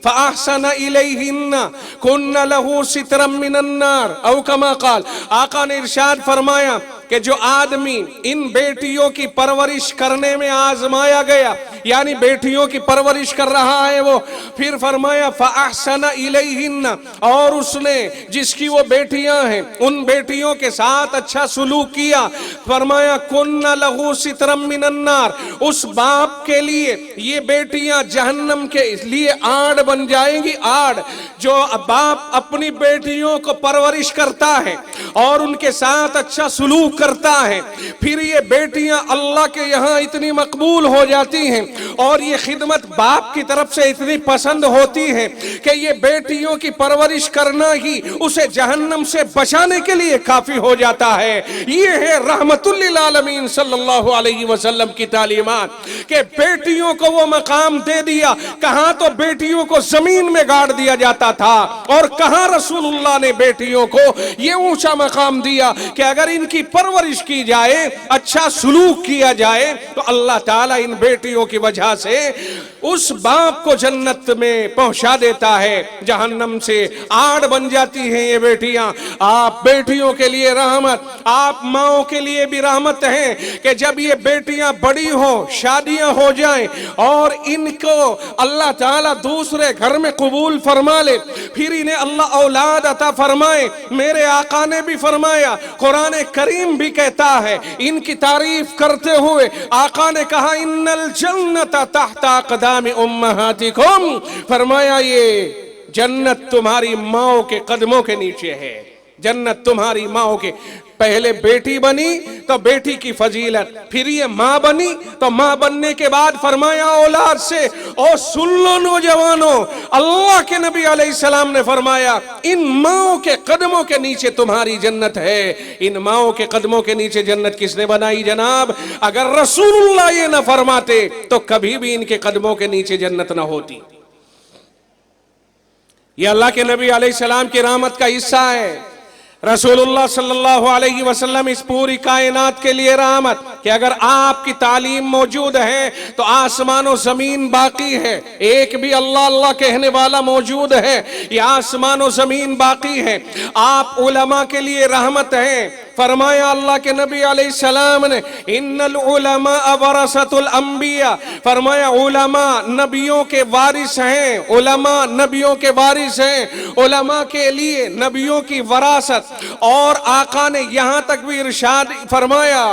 فاحسن الیہن کن له سترا من النار، او کما قال، آقا نے ارشاد فرمایا کہ جو آدمی ان بیٹیوں کی پرورش کرنے میں آزمایا گیا، یعنی بیٹیوں کی پرورش کر رہا ہے وہ، پھر فرمایا فَأَحْسَنَ إِلَيْهِنَّ، اور اس نے جس کی وہ بیٹیاں ہیں ان بیٹیوں کے ساتھ اچھا سلوک کیا، فرمایا كُنَّ لَهُ سِتْرًا مِّنَ النَّارِ، اس باپ کے لیے یہ بیٹیاں جہنم کے لیے آڑ بن جائیں گی۔ آڑ، جو باپ اپنی بیٹیوں کو پرورش کرتا ہے اور ان کے ساتھ اچھا سلوک کرتا ہے، پھر یہ بیٹیاں اللہ کے یہاں اتنی مقبول ہو جاتی ہیں اور یہ خدمت باپ کی طرف سے اتنی پسند ہوتی ہے کہ یہ بیٹیوں کی پرورش کرنا ہی اسے جہنم سے بچانے کے لیے کافی ہو جاتا ہے۔ یہ ہے رحمت للعالمین صلی اللہ علیہ وسلم کی تعلیمات کہ بیٹیوں کو وہ مقام دے دیا۔ کہاں تو بیٹیوں کو زمین میں گاڑ دیا جاتا تھا، اور کہاں رسول اللہ نے بیٹیوں کو یہ اونچا مقام دیا کہ اگر ان کی پرورش کی جائے، اچھا سلوک کیا جائے، تو اللہ تعالیٰ ان بیٹیوں کی وجہ سے اس باپ کو جنت میں پہنچا دیتا ہے، جہنم سے آڑ بن جاتی ہیں یہ بیٹیاں۔ آپ بیٹیوں کے لیے رحمت، آپ ماؤں کے لیے بھی رحمت ہیں کہ جب یہ بیٹیاں بڑی ہوں، شادیاں ہو جائیں اور ان کو اللہ تعالیٰ دوسرے گھر میں قبول فرما لے، پھر انہیں اللہ اولاد عطا فرمائے۔ میرے آقا نے بھی فرمایا، قرآن کریم بھی کہتا ہے ان کی تعریف کرتے ہوئے، آقا نے کہا ان الجنت تحت اقدام امہاتکم، فرمایا یہ جنت تمہاری ماؤں کے قدموں کے نیچے ہے۔ جنت تمہاری ماؤں کے، پہلے بیٹی بنی تو بیٹی کی فضیلت، پھر یہ ماں بنی تو ماں بننے کے بعد فرمایا اولاد سے، اور سن لو نوجوانوں، اللہ کے نبی علیہ السلام نے فرمایا ان ماؤں کے قدموں کے نیچے تمہاری جنت ہے۔ ان ماؤں کے قدموں کے نیچے جنت کس نے بنائی جناب؟ اگر رسول اللہ یہ نہ فرماتے تو کبھی بھی ان کے قدموں کے نیچے جنت نہ ہوتی۔ یہ اللہ کے نبی علیہ السلام کی رحمت کا حصہ ہے۔ رسول اللہ صلی اللہ علیہ وسلم اس پوری کائنات کے لیے رحمت کہ اگر آپ کی تعلیم موجود ہے تو آسمان و زمین باقی ہے، ایک بھی اللہ اللہ کہنے والا موجود ہے، یہ آسمان و زمین باقی ہے۔ آپ علماء کے لیے رحمت ہیں، فرمایا اللہ کے نبی علیہ السلام نے ان العلماء ورثۃ الانبیاء، فرمایا علماء نبیوں کے وارث ہیں، علماء نبیوں کے وارث ہیں، علماء کے لیے نبیوں کی وراثت۔ اور آقا نے یہاں تک بھی ارشاد فرمایا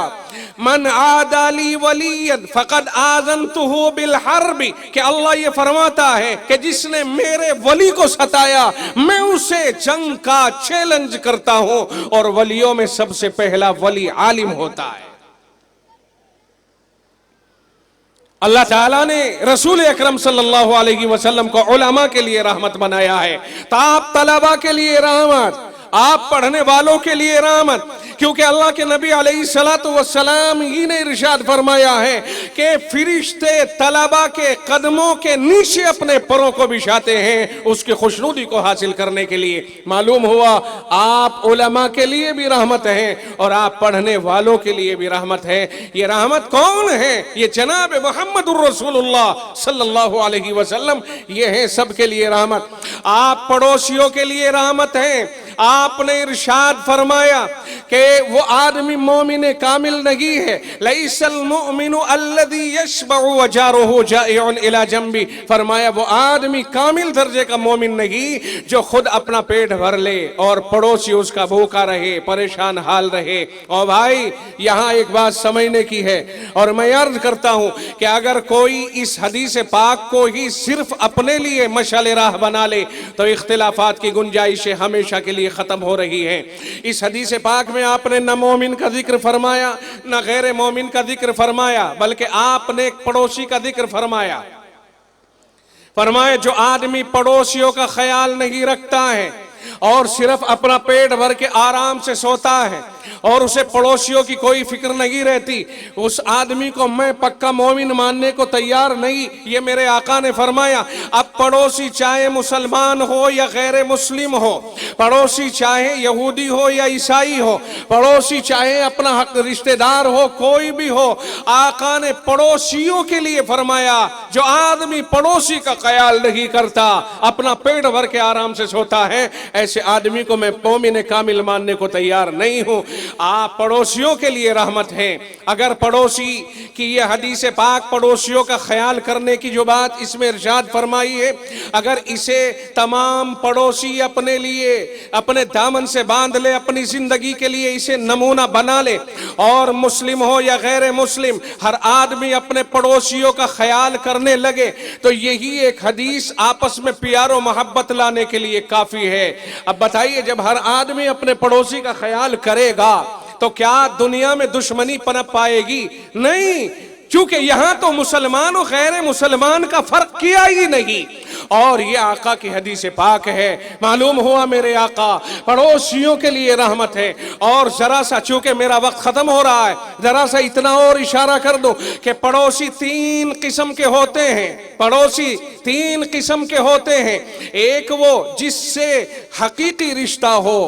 من عادى لي وليا فقد آذنته بالحرب، کہ اللہ یہ فرماتا ہے کہ جس نے میرے ولی کو ستایا میں اسے جنگ کا چیلنج کرتا ہوں، اور ولیوں میں سب سے پہلا ولی عالم ہوتا ہے۔ اللہ تعالیٰ نے رسول اکرم صلی اللہ علیہ وسلم کو علماء کے لیے رحمت بنایا ہے، طلباء کے لیے رحمت، آپ پڑھنے والوں کے لیے رحمت، کیونکہ اللہ کے نبی علیہ السلام ہی نے ارشاد فرمایا ہے کہ فرشتے طلبہ کے قدموں کے نیچے اپنے پروں کو بچھاتے ہیں اس کی خوشنودی کو حاصل کرنے کے لیے۔ معلوم ہوا آپ علماء کے لیے بھی رحمت ہیں اور آپ پڑھنے والوں کے لیے بھی رحمت ہے۔ یہ رحمت کون ہے؟ یہ جناب محمد الرسول اللہ صلی اللہ علیہ وسلم، یہ ہیں سب کے لیے رحمت۔ آپ پڑوسیوں کے لیے رحمت ہیں۔ آپ نے ارشاد فرمایا کہ وہ آدمی مومن کامل نہیں ہے، لیس المؤمن الذی یشبع وجارہ جائع الی جنبہ، فرمایا وہ آدمی کامل درجے کا مومن نہیں جو خود اپنا پیٹ بھر لے اور پڑوسی اس کا بھوکا رہے، پریشان حال رہے۔ اور بھائی یہاں ایک بات سمجھنے کی ہے اور میں عرض کرتا ہوں کہ اگر کوئی اس حدیث پاک کو ہی صرف اپنے لیے مشعل راہ بنا لے تو اختلافات کی گنجائشیں ہمیشہ کے لیے ختم ہو رہی ہیں۔ اس حدیث پاک میں آپ نے نہ مومن کا ذکر فرمایا نہ غیر مومن کا ذکر فرمایا، بلکہ آپ نے ایک پڑوسی کا ذکر فرمایا۔ فرمایا جو آدمی پڑوسیوں کا خیال نہیں رکھتا ہے اور صرف اپنا پیٹ بھر کے آرام سے سوتا ہے اور اسے پڑوسیوں کی کوئی فکر نہیں رہتی، اس آدمی کو میں پکا مومن ماننے کو تیار نہیں۔ یہ میرے آقا نے فرمایا اب پڑوسی چاہے مسلمان ہو یا غیر مسلم ہو، پڑوسی چاہے یہودی ہو یا عیسائی ہو، پڑوسی چاہے اپنا حق رشتہ دار ہو، کوئی بھی ہو، آقا نے پڑوسیوں کے لیے فرمایا جو آدمی پڑوسی کا خیال نہیں کرتا، اپنا پیٹ بھر کے آرام سے سوتا ہے، ایسے آدمی کو میں مومن کامل ماننے کو تیار نہیں ہوں۔ آپ پڑوسیوں کے لیے رحمت ہیں۔ اگر پڑوسی کی یہ حدیث پاک پڑوسیوں کا خیال کرنے کی جو بات اس میں ارشاد فرمائی ہے، اگر اسے تمام پڑوسی اپنے لیے اپنے دامن سے باندھ لے، اپنی زندگی کے لیے اسے نمونہ بنا لے، اور مسلم ہو یا غیر مسلم ہر آدمی اپنے پڑوسیوں کا خیال کرنے لگے تو یہی ایک حدیث آپس میں پیار و محبت لانے کے لیے کافی ہے۔ اب بتائیے جب ہر آدمی اپنے پڑوسی کا خیال کرے گا تو کیا دنیا میں دشمنی پنپ پائے گی؟ نہیں، چونکہ یہاں تو مسلمان و غیر مسلمان کا فرق کیا ہی نہیں۔ اور یہ آقا کی حدیث پاک ہے۔ معلوم ہوا میرے آقا پڑوسیوں کے لیے رحمت ہے۔ اور ذرا سا چونکہ میرا وقت ختم ہو رہا ہے، ذرا سا اتنا اور اشارہ کر دو کہ پڑوسی تین قسم کے ہوتے ہیں۔ پڑوسی تین قسم کے ہوتے ہیں، ایک وہ جس سے حقیقی رشتہ ہو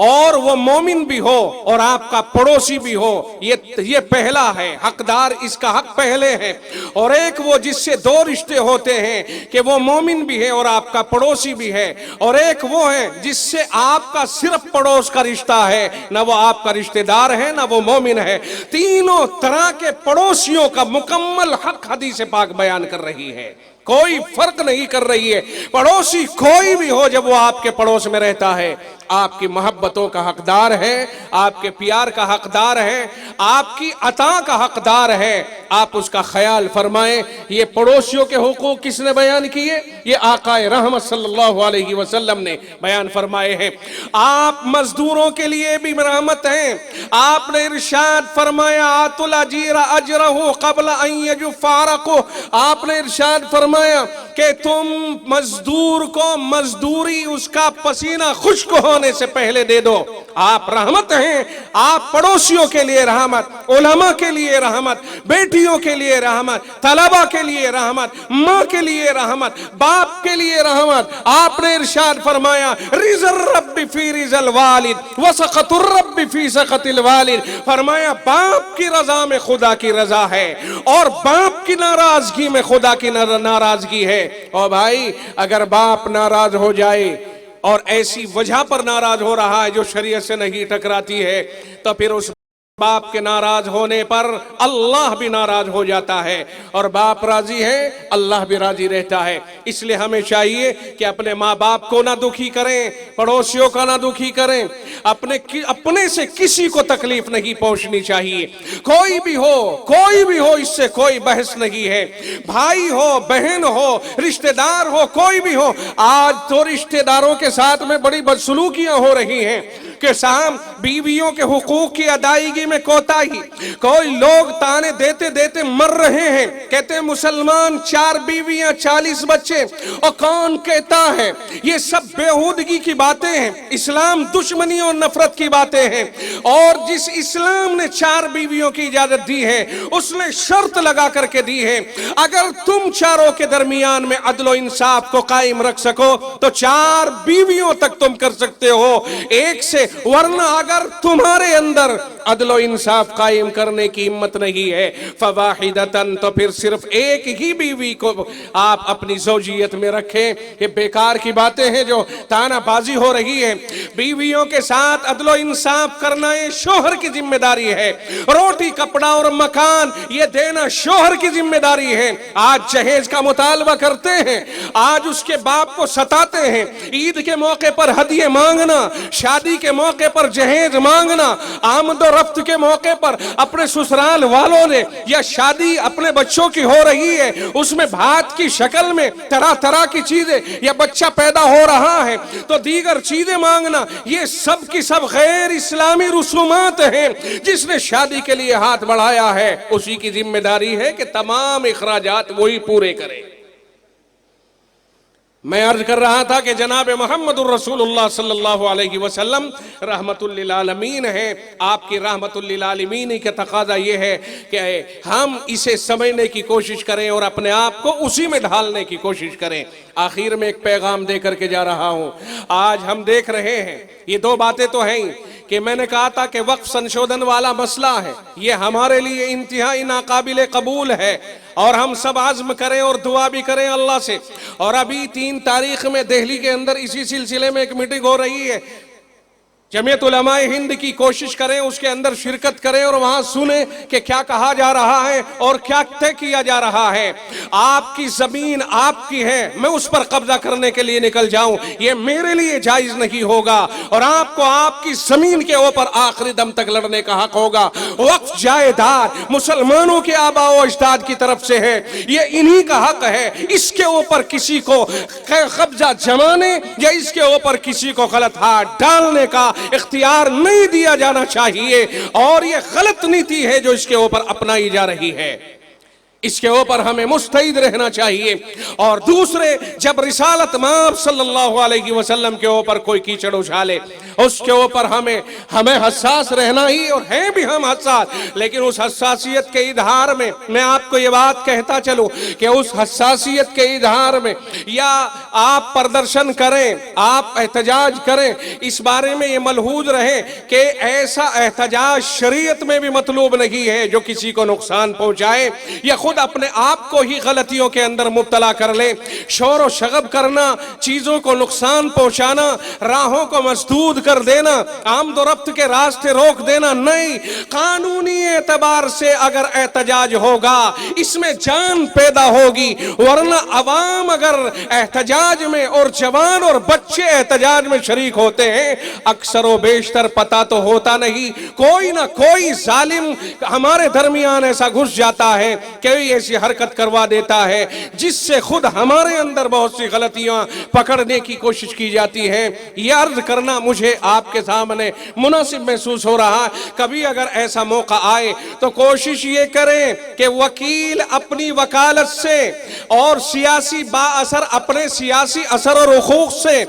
اور وہ مومن بھی ہو اور آپ کا پڑوسی بھی ہو، یہ پہلا ہے، حقدار اس کا حق پہلے ہے۔ اور ایک وہ جس سے دو رشتے ہوتے ہیں کہ وہ مومن بھی ہے اور آپ کا پڑوسی بھی ہے، اور ایک وہ ہے جس سے آپ کا صرف پڑوس کا رشتہ ہے، نہ وہ آپ کا رشتہ دار ہے نہ وہ مومن ہے۔ تینوں طرح کے پڑوسیوں کا مکمل حق حدیث پاک بیان کر رہی ہے، کوئی فرق نہیں کر رہی ہے۔ پڑوسی کوئی بھی ہو جب وہ آپ کے پڑوس میں رہتا ہے آپ کی محبتوں کا حقدار ہے، آپ کے پیار کا حقدار ہے، آپ کی عطا کا حقدار ہے، آپ اس کا خیال فرمائیں۔ یہ پڑوسیوں کے حقوق کس نے بیان کیے؟ یہ آقا رحمت صلی اللہ علیہ وسلم نے بیان فرمائے ہیں۔ آپ مزدوروں کے لیے بھی رحمت ہیں۔ آپ نے ارشاد فرمایا آتوا الاجیر اجرہ قبل ان یجف عرقہ، آپ نے ارشاد فرمایا کہ تم مزدور کو مزدوری اس کا پسینہ خشک ہونے سے پہلے دے دو۔ آپ رحمت ہیں۔ آپ پڑوسیوں کے لیے رحمت، علماء کے لیے رحمت، بیٹیوں کے لیے رحمت، طلبہ کے لیے رحمت، ماں کے لیے رحمت، باپ کے لیے رحمت۔ آپ نے ارشاد فرمایا رضا الرب فی رضا الوالد وسخط الرب فی سخط الوالد، فرمایا باپ کی رضا میں خدا کی رضا ہے اور باپ کی ناراضگی میں خدا کی ناراضگی ہے۔ اور بھائی اگر باپ ناراض ہو جائے اور ایسی وجہ پر ناراض ہو رہا ہے جو شریعت سے نہیں ٹکراتی ہے تو پھر اس باپ کے ناراض ہونے پر اللہ بھی ناراض ہو جاتا ہے، اور باپ راضی ہے اللہ بھی راضی رہتا ہے۔ اس لیے ہمیں چاہیے کہ اپنے ماں باپ کو نہ دکھی کریں، پڑوسیوں کا نہ دکھی کریں، اپنے سے کسی کو تکلیف نہیں پہنچنی چاہیے۔ کوئی بھی ہو اس سے کوئی بحث نہیں ہے، بھائی ہو بہن ہو رشتہ دار ہو کوئی بھی ہو۔ آج تو رشتہ داروں کے ساتھ میں بڑی بدسلوکیاں ہو رہی ہیں کہ بیویوں کے حقوق کی ادائیگی میں کوتاہی. کوئی لوگ تانے دیتے دیتے مر رہے ہیں, کہتے ہیں مسلمان 4 بیویاں 40 بچے, اور کون کہتا ہے؟ یہ سب بیہودگی کی باتیں ہیں, اسلام دشمنی اور نفرت کی باتیں ہیں. اور جس اسلام نے 4 بیویوں کی اجازت دی ہے اس نے شرط لگا کر کے دی ہے, اگر تم چاروں کے درمیان میں عدل و انصاف کو قائم رکھ سکو تو 4 بیویوں تک تم کر سکتے ہو ایک سے, ورنہ اگر تمہارے اندر عدل و انصاف قائم کرنے کی ہمت نہیں ہے فواحدتن, تو پھر صرف ایک ہی بیوی کو آپ اپنی زوجیت میں رکھیں. یہ بیکار کی باتیں ہیں جو تانا بازی ہو رہی ہے. بیویوں کے ساتھ عدل و انصاف کرنا یہ شوہر کی ذمہ داری ہے, روٹی کپڑا اور مکان یہ دینا شوہر کی ذمہ داری ہے. آج جہیز کا مطالبہ کرتے ہیں, آج اس کے باپ کو ستاتے ہیں, عید کے موقع پر ہدیے مانگنا, شادی کے موقع پر جہیز مانگنا, آمد و رفت کے موقع پر اپنے سسرال والوں نے یا شادی اپنے بچوں کی ہو رہی ہے اس میں بھات کی شکل میں طرح طرح کی چیزیں, یا بچہ پیدا ہو رہا ہے تو دیگر چیزیں مانگنا, یہ سب کی سب غیر اسلامی رسومات ہیں. جس نے شادی کے لیے ہاتھ بڑھایا ہے اسی کی ذمہ داری ہے کہ تمام اخراجات وہی پورے کرے. میں عرض کر رہا تھا کہ جناب محمد الرسول اللہ صلی اللہ علیہ وسلم رحمت للعالمین ہیں. آپ کی رحمت للعالمین کا تقاضا یہ ہے کہ ہم اسے سمجھنے کی کوشش کریں اور اپنے آپ کو اسی میں ڈھالنے کی کوشش کریں. آخر میں ایک پیغام دے کر کے جا رہا ہوں. آج ہم دیکھ رہے ہیں یہ 2 باتیں تو ہیں کہ میں نے کہا تھا کہ وقف سنشودھن والا مسئلہ ہے, یہ ہمارے لیے انتہائی ناقابل قبول ہے, اور ہم سب عزم کریں اور دعا بھی کریں اللہ سے. اور ابھی 3 تاریخ میں دہلی کے اندر اسی سلسلے میں ایک میٹنگ ہو رہی ہے. جمعیت علماء ہند کی کوشش کریں, اس کے اندر شرکت کریں اور وہاں سنیں کہ کیا کہا جا رہا ہے اور کیا طے کیا جا رہا ہے. آپ کی زمین آپ کی ہے, میں اس پر قبضہ کرنے کے لیے نکل جاؤں یہ میرے لیے جائز نہیں ہوگا, اور آپ کو آپ کی زمین کے اوپر آخری دم تک لڑنے کا حق ہوگا. وقف جائیداد مسلمانوں کے آباء و اجداد کی طرف سے ہے, یہ انہی کا حق ہے. اس کے اوپر کسی کو قبضہ جمانے یا اس کے اوپر کسی کو غلط ہاتھ ڈالنے کا اختیار نہیں دیا جانا چاہیے, اور یہ غلط نیتی ہے جو اس کے اوپر اپنائی جا رہی ہے. اس کے اوپر ہمیں مستعد رہنا چاہیے. اور دوسرے, جب رسالت مآب صلی اللہ علیہ وسلم کے اوپر کوئی کیچڑ اچھالے اس کے اوپر ہمیں حساس رہنا ہی, اور ہیں بھی ہم حساس, لیکن اس حساسیت کے اظہار میں میں آپ کو یہ بات کہتا چلوں کہ اس حساسیت کے اظہار میں یا آپ پردرشن کریں, آپ احتجاج کریں, اس بارے میں یہ ملحوظ رہے کہ ایسا احتجاج شریعت میں بھی مطلوب نہیں ہے جو کسی کو نقصان پہنچائے یا خود اپنے آپ کو ہی غلطیوں کے اندر مبتلا کر لے. شور و شغب کرنا, چیزوں کو نقصان پہنچانا, راہوں کو مسدود کر دینا, آمد و رفت کے راستے روک دینا نہیں. قانونی اعتبار سے اگر احتجاج ہوگا اس میں جان پیدا ہوگی, ورنہ عوام اگر احتجاج میں اور جوان اور بچے احتجاج میں شریک ہوتے ہیں اکثر و بیشتر پتہ تو ہوتا نہیں, کوئی نہ کوئی ظالم ہمارے درمیان ایسا گھس جاتا ہے کہ ایسی حرکت کروا دیتا ہے جس سے خود ہمارے اندر بہت سی غلطیاں پکڑنے کی کوشش کی جاتی ہے. یہ عرض کرنا مجھے آپ کے سامنے مناسب محسوس ہو رہا ہے. کبھی اگر ایسا موقع آئے تو کوشش یہ کریں کہ وکیل اپنی وکالت سے اور سیاسی با اثر اپنے سیاسی اثر اور حقوق سے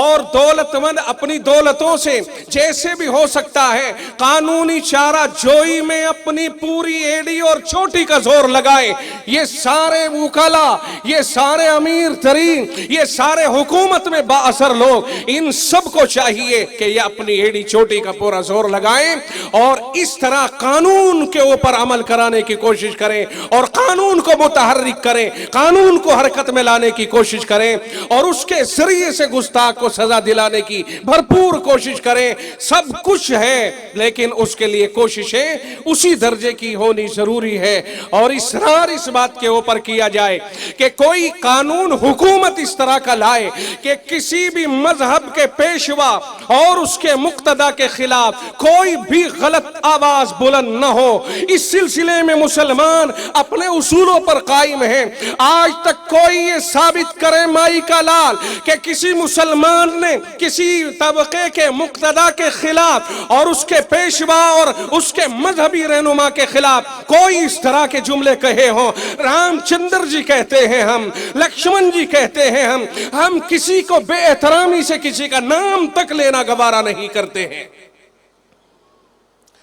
اور دولت مند اپنی دولتوں سے جیسے بھی ہو سکتا ہے قانونی چارہ جوئی میں اپنی پوری ایڑی اور چھوٹی کا زور لگائے. یہ سارے وکلا, یہ سارے امیر ترین, یہ سارے حکومت میں با اثر لوگ, ان سب کو چاہیے کہ یہ اپنی ایڑی چوٹی کا پورا زور لگائیں اور اس طرح قانون کے اوپر عمل کرانے کی کوشش کریں اور قانون کو متحرک کریں, قانون کو حرکت میں لانے کی کوشش کریں اور اس کے ذریعے سے گستاخ کو سزا دلانے کی بھرپور کوشش کریں. سب کچھ ہے لیکن اس کے لیے کوششیں اسی درجے کی ہونی ضروری ہے, اور اس اصرار اس بات کے اوپر کیا جائے کہ کوئی قانون حکومت اس طرح کا لائے کہ کسی بھی مذہب کے پیشوا اور اس کے مقتدی کے خلاف کوئی بھی غلط آواز بلند نہ ہو۔ اس سلسلے میں مسلمان اپنے اصولوں پر قائم ہیں۔ آج تک کوئی یہ ثابت کرے مائی کا لال کہ کسی مسلمان نے کسی طبقے کے مقتدی کے خلاف اور اس کے پیشوا اور اس کے مذہبی رہنما کے خلاف کوئی اس طرح کے جملے کہے ہوں۔ رام چندر جی کہتے ہیں ہم، لکشمن جی کہتے ہیں ہم کسی کو بے احترامی سے کسی کا نام تک لینا گوارا نہیں کرتے ہیں۔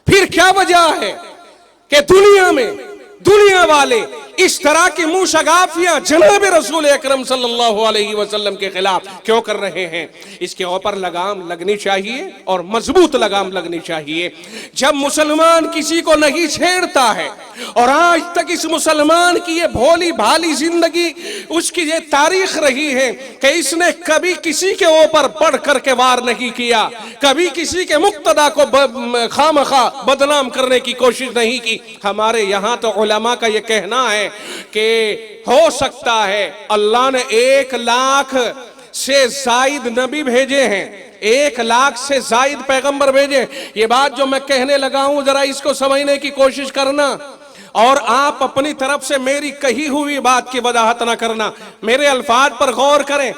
پھر کیا وجہ ہے کہ دنیا والے اس طرح کی موشگافیاں جناب رسول اکرم صلی اللہ علیہ وسلم کے خلاف کیوں کر رہے ہیں؟ اس کے اوپر لگام لگنی چاہیے اور مضبوط لگام لگنی چاہیے۔ جب مسلمان کسی کو نہیں چھیڑتا ہے اور آج تک اس مسلمان کی یہ بھولی بھالی زندگی اس کی یہ تاریخ رہی ہے کہ اس نے کبھی کسی کے اوپر پڑھ کر کے وار نہیں کیا، کبھی کسی کے مقتدی کو خامخواہ بدنام کرنے کی کوشش نہیں کی۔ ہمارے یہاں تو علماء کا یہ کہنا ہے کہ ہو سکتا ہے اللہ نے 1,00,000 سے زائد نبی بھیجے ہیں، 1,00,000 سے زائد پیغمبر بھیجے۔ یہ بات جو میں کہنے لگا ہوں ذرا اس کو سمجھنے کی کوشش کرنا، اور آپ اپنی طرف سے میری کہی ہوئی بات کی وضاحت نہ کرنا، میرے الفاظ پر غور کریں۔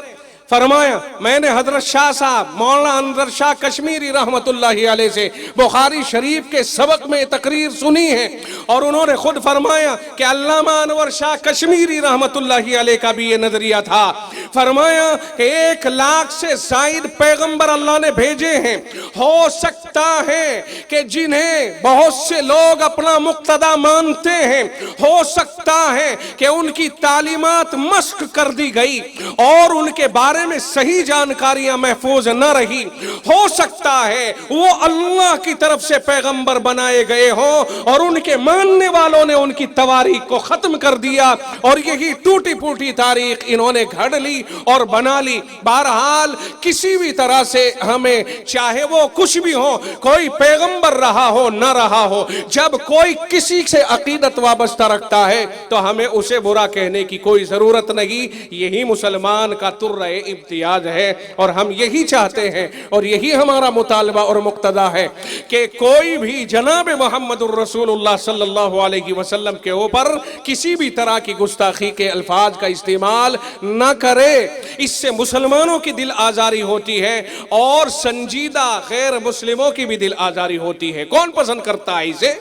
فرمایا میں نے حضرت شاہ صاحب مولانا انور شاہ کشمیری رحمت اللہ علیہ سے بخاری شریف کے سبق میں تقریر سنی ہے، اور انہوں نے خود فرمایا کہ علامہ انور شاہ کشمیری رحمت اللہ علیہ کا بھی یہ نظریہ تھا۔ فرمایا کہ 1,00,000 سے زائد پیغمبر اللہ نے بھیجے ہیں، ہو سکتا ہے کہ جنہیں بہت سے لوگ اپنا مقتدی مانتے ہیں، ہو سکتا ہے کہ ان کی تعلیمات مسخ کر دی گئی اور ان کے بارے میں صحیح جانکاریاں محفوظ نہ رہی، ہو سکتا ہے وہ اللہ کی طرف سے پیغمبر بنائے گئے ہوں اور ان کے ماننے والوں نے ان کی تواریخ کو ختم کر دیا اور یہی ٹوٹی پھوٹی تاریخ انہوں نے گھڑ لی اور بنا لی۔ بہرحال کسی بھی طرح سے ہمیں چاہے وہ کچھ بھی ہو، کوئی پیغمبر رہا ہو نہ رہا ہو، جب کوئی کسی سے عقیدت وابستہ رکھتا ہے تو ہمیں اسے برا کہنے کی کوئی ضرورت نہیں۔ یہی مسلمان کا ترہ امتیاز ہے اور ہم یہی چاہتے ہیں اور یہی ہمارا مطالبہ اور مقتضا ہے کہ کوئی بھی جناب محمد الرسول اللہ صلی اللہ علیہ وسلم کے اوپر کسی بھی طرح کی گستاخی کے الفاظ کا استعمال نہ کرے۔ اس سے مسلمانوں کی دل آزاری ہوتی ہے اور سنجیدہ غیر مسلموں کی بھی دل آزاری ہوتی ہے۔ کون پسند کرتا ہے اسے؟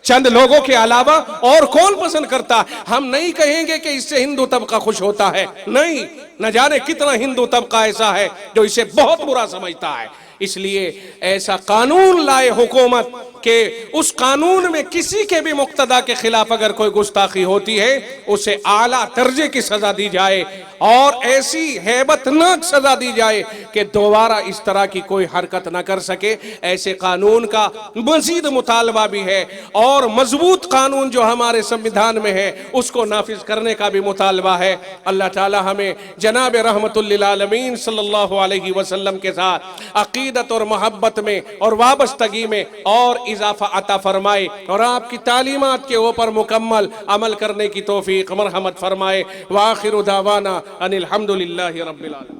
چند لوگوں کے علاوہ اور کون پسند کرتا؟ ہم نہیں کہیں گے کہ اس سے ہندو طبقہ خوش ہوتا ہے، نہیں، نہ جانے کتنا ہندو طبقہ ایسا ہے جو اسے بہت برا سمجھتا ہے۔ اس لیے ایسا قانون لائے حکومت کہ اس قانون میں کسی کے بھی مقتدی کے خلاف اگر کوئی گستاخی ہوتی ہے اسے اعلیٰ درجے کی سزا دی جائے اور ایسی ہیبت ناک سزا دی جائے کہ دوبارہ اس طرح کی کوئی حرکت نہ کر سکے۔ ایسے قانون کا مزید مطالبہ بھی ہے اور مضبوط قانون جو ہمارے سمویدھان میں ہے اس کو نافذ کرنے کا بھی مطالبہ ہے۔ اللہ تعالی ہمیں جناب رحمت للعالمین صلی اللہ علیہ وسلم کے ساتھ عقیدت اور محبت میں اور وابستگی میں اور اضافہ عطا فرمائے اور آپ کی تعلیمات کے اوپر مکمل عمل کرنے کی توفیق مرحمت فرمائے۔ وآخر دعوانا ان الحمدللہ رب العالمین۔